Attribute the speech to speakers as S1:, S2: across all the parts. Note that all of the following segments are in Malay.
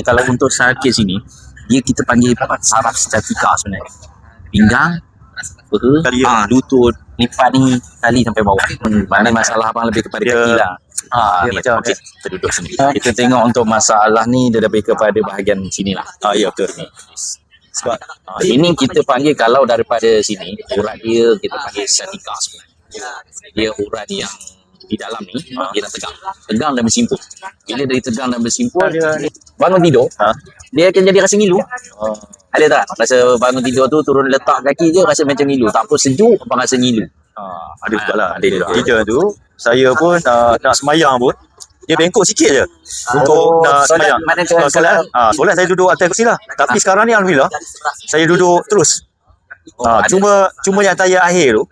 S1: Kalau untuk sakit sini, dia kita panggil saraf statika sebenarnya. Pinggang, lutut, lipat ni tali sampai bawah. Mana masalah abang lebih kepada kaki lah.
S2: Dia macam
S1: okay. Kita duduk sini. Kita tengok untuk masalah ni dia lebih kepada bahagian sini lah.
S2: ya betul. Sebab
S1: ini kita panggil kalau daripada sini, urat dia kita panggil sciatica sebenarnya. Dia urat yang di dalam ni, dia dah tegang dan bersimpul. Bila dia tegang dan bersimpul, bangun tidur, dia akan jadi rasa ngilu. Ada tak? Rasa bangun tidur tu turun letak kaki je rasa macam ngilu. Tak apa sejuk, apa rasa ngilu.
S2: ada juga lah. Tiga tu, saya pun nak semayang pun, dia bengkok sikit je untuk nak semayang. Solat saya duduk atas kursi lah. Tapi sekarang ni alhamdulillah, saya duduk terus. Cuma yang tayar akhir tu,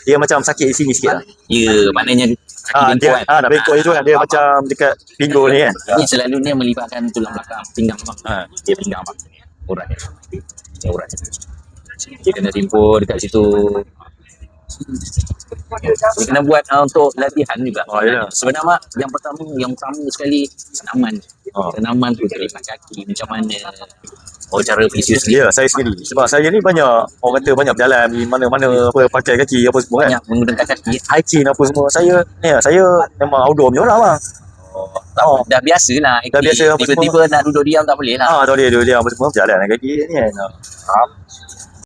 S2: dia macam sakit di sini sikit lah.
S1: Ya, maknanya
S2: dia nak bengkok je kan. Dia macam dekat pinggul ni kan.
S1: Ini selalunya melibatkan tulang belakang, pinggang bang. Dia pinggang bang. Urat ni. Ini urat. Dia kena timpul dekat situ. Dia kena buat untuk latihan juga. Sebenarnya yang pertama, yang utama sekali senaman. Senaman tu dari kaki macam mana. Cara fisios
S2: Ya, saya sendiri. Sebab saya ni banyak, orang kata banyak berjalan di mana-mana, apa pakai kaki apa semua kan.
S1: Banyak menggunakan kaki.
S2: Hiking apa semua. Saya memang outdoor punya orang lah.
S1: Dah biasa lah.
S2: Dah biasa
S1: tiba-tiba nak duduk diam tak boleh lah.
S2: Tak boleh duduk diam apa semua, berjalan dengan kaki ni kan.